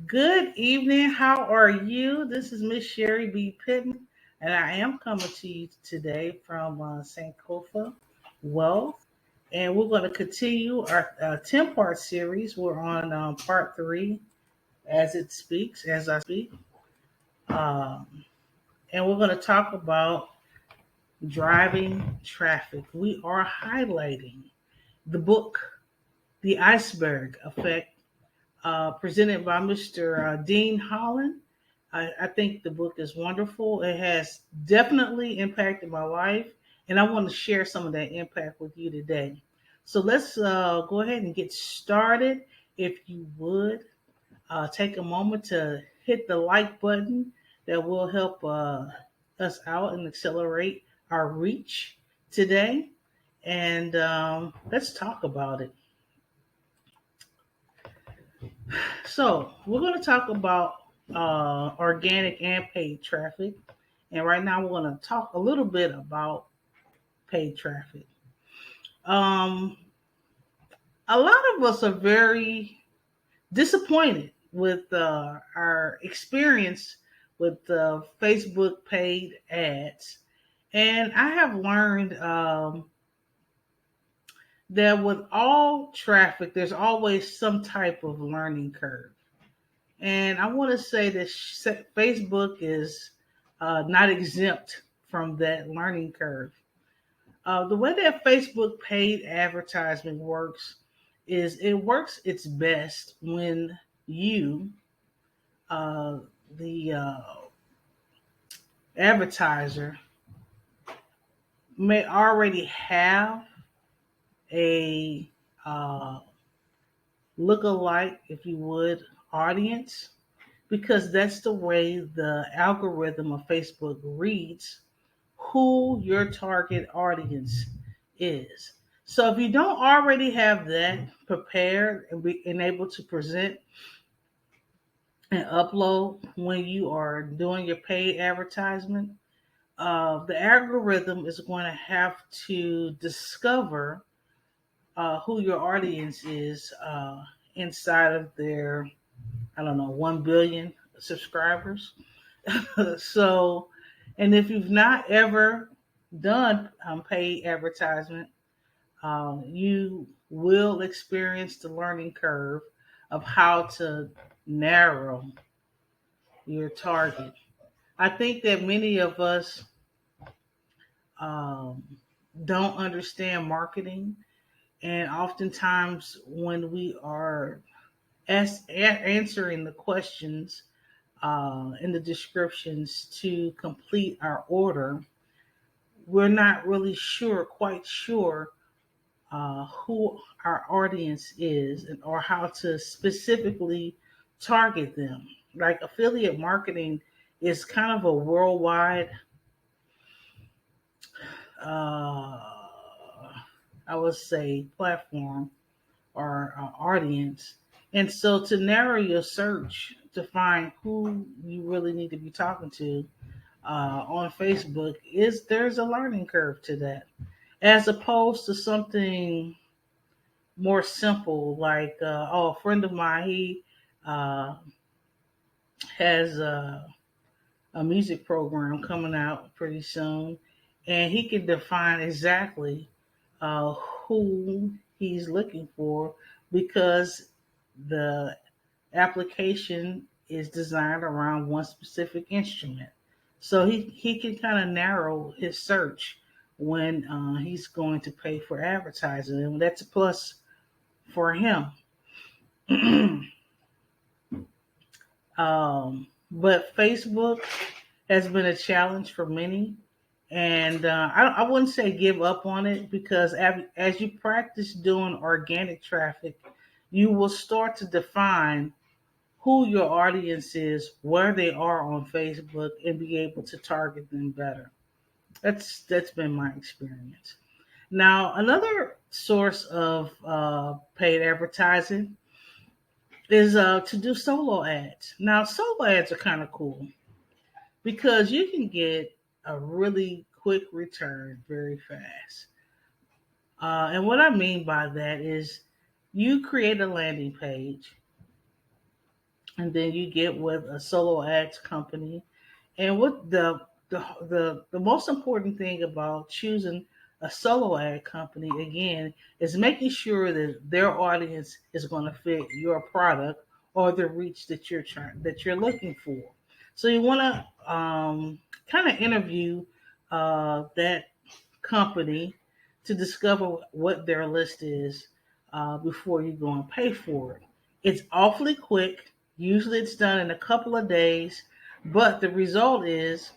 Good evening. How are you? This is Miss Sherry B. Pittman, and I am coming to you today from Sankofa Wealth. And we're going to continue our 10-part series. We're on part three as I speak. Um, and we're going to talk about driving traffic. We are highlighting the book, The Iceberg Effect, presented by Mr. Dean Holland. I think the book is wonderful. It has definitely impacted my life, and I want to share some of that impact with you today. So let's go ahead and get started. If you would, take a moment to hit the like button. That will help us out and accelerate our reach today. And let's talk about it. So we're going to talk about organic and paid traffic, and right now we're going to talk a little bit about paid traffic. Um, a lot of us are very disappointed with our experience with Facebook paid ads, and I have learned that with all traffic, there's always some type of learning curve. And I want to say that Facebook is not exempt from that learning curve. The way that Facebook paid advertisement works is it works its best when you, uh, the advertiser, may already have a look-alike, if you would, audience, because that's the way the algorithm of Facebook reads who your target audience is. So if you don't already have that prepared and able to present and upload when you are doing your paid advertisement, the algorithm is going to have to discover who your audience is inside of their, I don't know, 1 billion subscribers. So, and if you've not ever done paid advertisement, you will experience the learning curve of how to narrow your target. I think that many of us um, don't understand marketing, and oftentimes when we are answering the questions in the descriptions to complete our order, we're not really quite sure who our audience is or how to specifically target them. Like affiliate marketing is kind of a worldwide, uh, I would say, platform or audience. And so to narrow your search to find who you really need to be talking to on Facebook is there's a learning curve to that, as opposed to something more simple like a friend of mine, he uh, has a music program coming out pretty soon, and he can define exactly who he's looking for because the application is designed around one specific instrument. So he can kind of narrow his search when he's going to pay for advertising, and that's a plus for him. But Facebook has been a challenge for many, and I wouldn't say give up on it because as you practice doing organic traffic, you will start to define who your audience is, where they are on Facebook, and be able to target them better. That's been my experience. Now, another source of paid advertising is to do solo ads. Now, solo ads are kind of cool because you can get a really quick return very fast. And what I mean by that is you create a landing page and then you get with a solo ads company. And what the most important thing about choosing a solo ad company again is making sure that their audience is going to fit your product or the reach that you're looking for. So you want to kind of interview that company to discover what their list is before you go and pay for it. It's awfully quick. Usually it's done in a couple of days, but the result is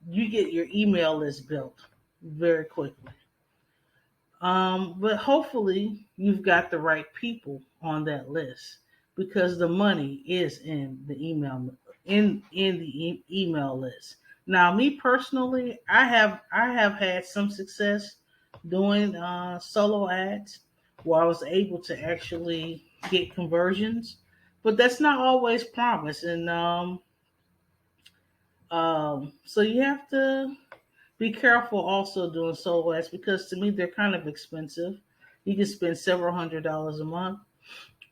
you get your email list built very quickly. But hopefully you've got the right people on that list because the money is in the email list. Now, me personally, I have had some success doing solo ads where I was able to actually get conversions, but that's not always promised. And so you have to be careful also doing solo ads because to me they're kind of expensive. You can spend several $100s a month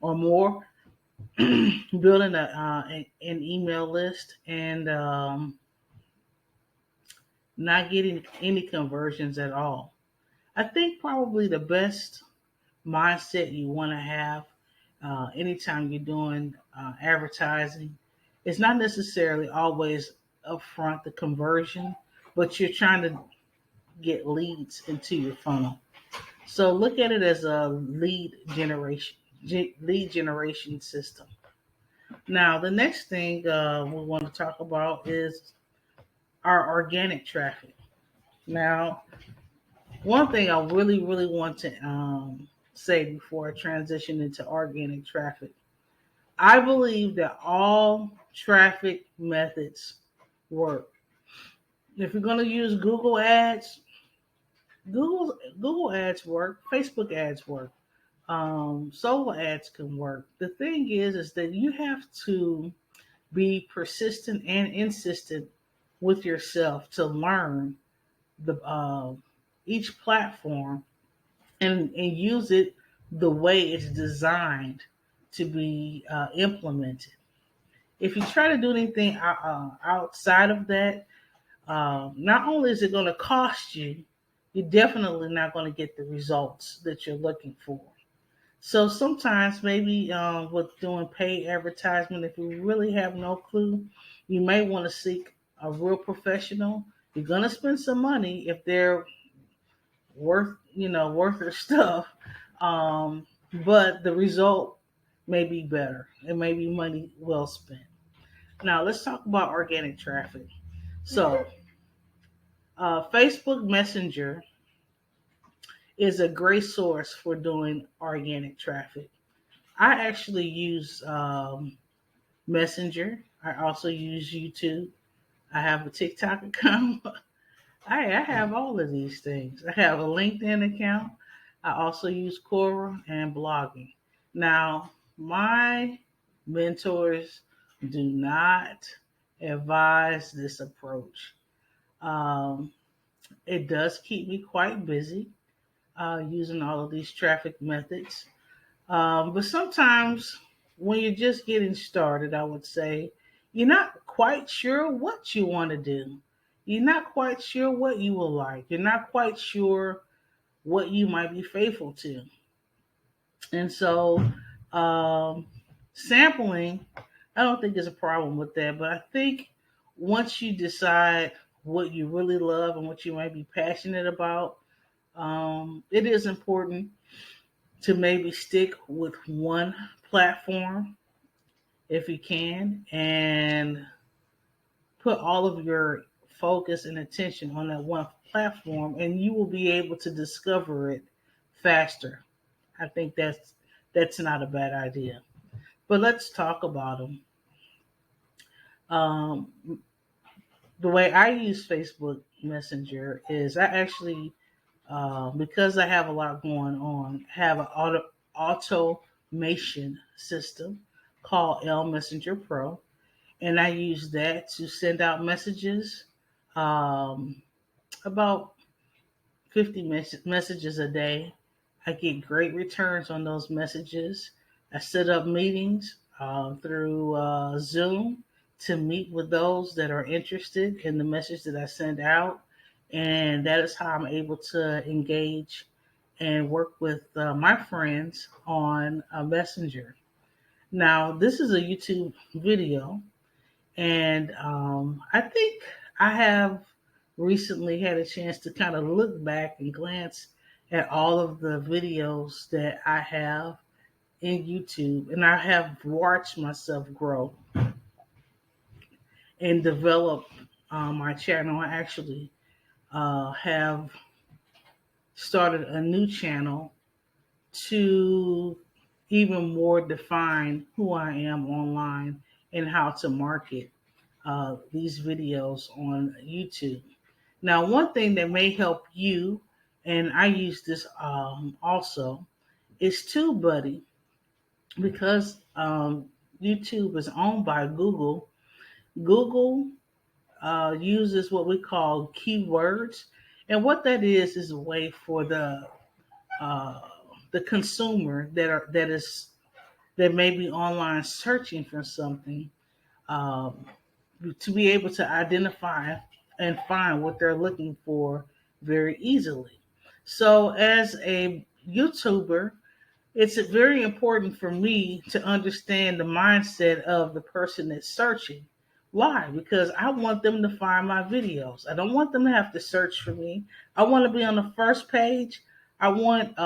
or more building an email list and not getting any conversions at all. I think probably the best mindset you want to have anytime you're doing advertising is not necessarily always upfront the conversion, but you're trying to get leads into your funnel. So look at it as a lead generation system. Now, the next thing we want to talk about is our organic traffic. Now, one thing I really want to say before I transition into organic traffic, I believe that all traffic methods work. If you're going to use Google Ads, Google Ads work, Facebook Ads work, solo ads can work. The thing is that you have to be persistent and insistent with yourself to learn the each platform and use it the way it's designed to be implemented. If you try to do anything outside of that, not only is it going to cost you, you're definitely not going to get the results that you're looking for. So sometimes maybe with doing paid advertisement, if you really have no clue, you may want to seek a real professional. You're gonna spend some money if they're worth their stuff, but the result may be better. It may be money well spent. Now let's talk about organic traffic. So Facebook Messenger is a great source for doing organic traffic. I actually use Messenger. I also use YouTube. I have a TikTok account. I have all of these things. I have a LinkedIn account. I also use Quora and blogging. Now, my mentors do not advise this approach. Um, it does keep me quite busy using all of these traffic methods. But sometimes when you're just getting started, I would say you're not quite sure what you want to do. You're not quite sure what you will like. You're not quite sure what you might be faithful to. And so, um, sampling, I don't think there's a problem with that. But I think once you decide what you really love and what you might be passionate about, it is important to maybe stick with one platform if you can and put all of your focus and attention on that one platform and you will be able to discover it faster. I think that's not a bad idea. But let's talk about them. Um, the way I use Facebook Messenger is I actually, because I have a lot going on, have an automation system called L Messenger Pro, and I use that to send out messages, um, about 50 messages a day. I get great returns on those messages. I set up meetings through Zoom to meet with those that are interested in the message that I send out. And that is how I'm able to engage and work with my friends on Messenger. Now, this is a YouTube video, and I think I have recently had a chance to kind of look back and glance at all of the videos that I have in YouTube, and I have watched myself grow and develop my channel. I actually have started a new channel to even more define who I am online and how to market these videos on YouTube. Now, one thing that may help you, and I use this also, is TubeBuddy, because YouTube is owned by Google. Google uses what we call keywords, and what that is a way for uh, the consumer that may be online searching for something, um, to be able to identify and find what they're looking for very easily. So, as a YouTuber, it's very important for me to understand the mindset of the person that's searching. Why? Because I want them to find my videos. I don't want them to have to search for me. I want to be on the first page. I want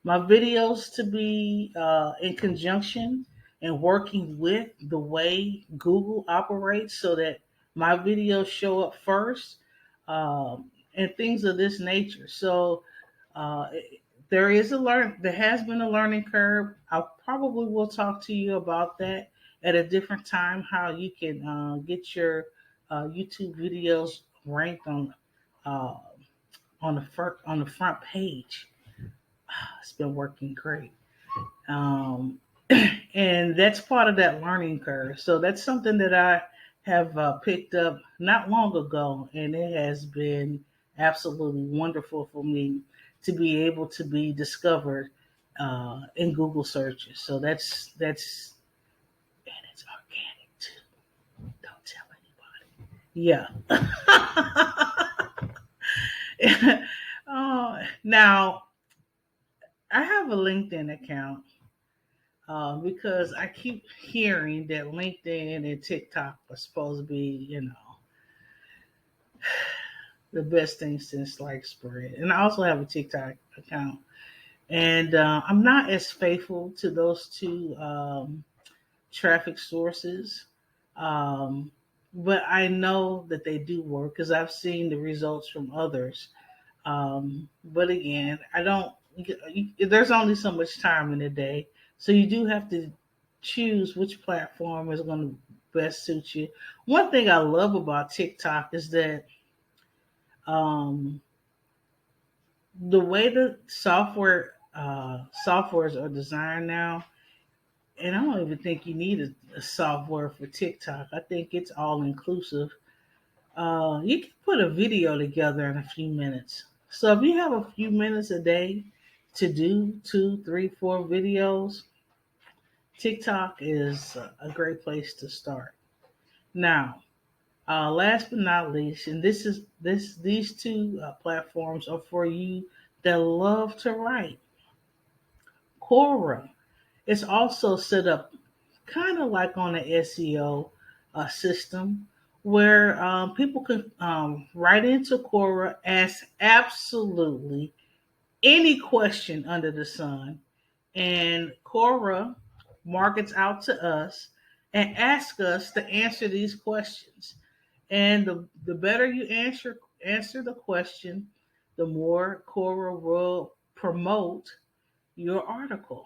my videos to be in conjunction and working with the way Google operates, so that my videos show up first, and things of this nature. So uh, there has been a learning curve. I probably will talk to you about that at a different time, how you can get your YouTube videos ranked uh, on the front page. It's been working great. Um, and that's part of that learning curve. So that's something that I have picked up not long ago, and it has been absolutely wonderful for me to be able to be discovered in Google searches. So that's and it's organic too. Don't tell anybody. Yeah. Now I have a LinkedIn account because I keep hearing that LinkedIn and TikTok are supposed to be, the best thing since like spread. And I also have a TikTok account, and I'm not as faithful to those two traffic sources, um, but I know that they do work because I've seen the results from others. But again, I don't. There's only so much time in a day, so you do have to choose which platform is going to best suit you. One thing I love about TikTok is that um, the way the softwares are designed now, and I don't even think you need a software for TikTok. I think it's all inclusive. You can put a video together in a few minutes. So if you have a few minutes a day to do two, three, four videos, TikTok is a great place to start. Now, last but not least, and these two platforms are for you that love to write. Quora is also set up kind of like on an SEO system, where people can write into Quora, ask absolutely any question under the sun, and Quora markets out to us and asks us to answer these questions. And the better you answer the question, the more Quora will promote your article.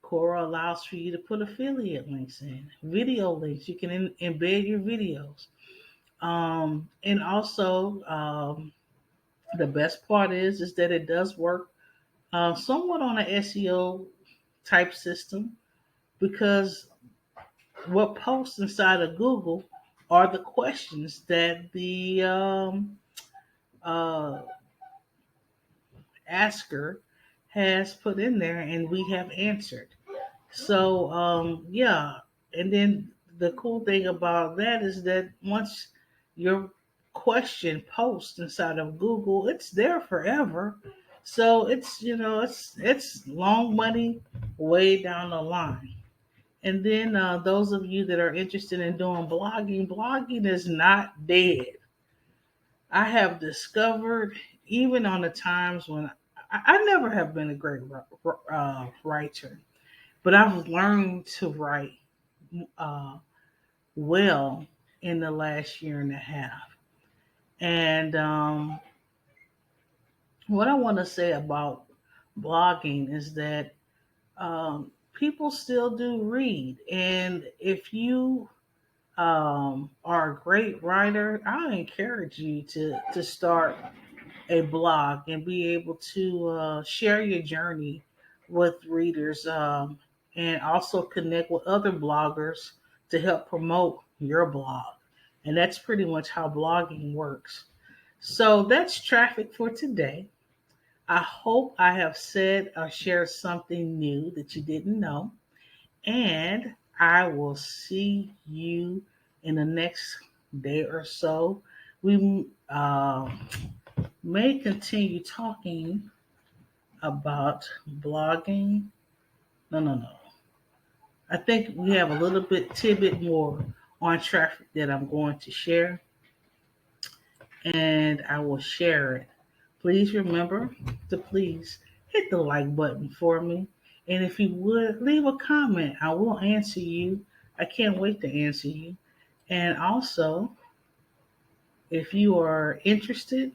Quora allows for you to put affiliate links in, video links. You can embed your videos. And also, the best part is that it does work somewhat on an SEO type system, because what posts inside of Google are the questions that the uh, asker has put in there, and we have answered. So, yeah. And then the cool thing about that is that once your question posts inside of Google, it's there forever. So it's long money way down the line. And then those of you that are interested in doing blogging, blogging is not dead. I have discovered, even on the times when I never have been a great writer, but I've learned to write uh, well in the last year and a half. And what I want to say about blogging is that people still do read. And if you are a great writer, I encourage you to start a blog and be able to share your journey with readers, and also connect with other bloggers to help promote your blog. And that's pretty much how blogging works. So that's traffic for today. I hope I have said or shared something new that you didn't know. And I will see you in the next day or so. We may continue talking about blogging. No, no, no. I think we have a little bit tidbit more on traffic that I'm going to share, and I will share it. Please remember to please hit the like button for me. And if you would leave a comment, I will answer you. I can't wait to answer you. And also, if you are interested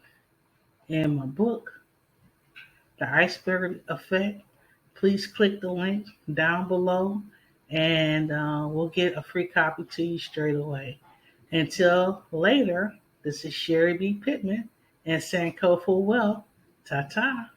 in my book, The Iceberg Effect, please click the link down below and we'll get a free copy to you straight away. Until later, this is Sherry B. Pittman and Sankofa Wealth. Ta ta.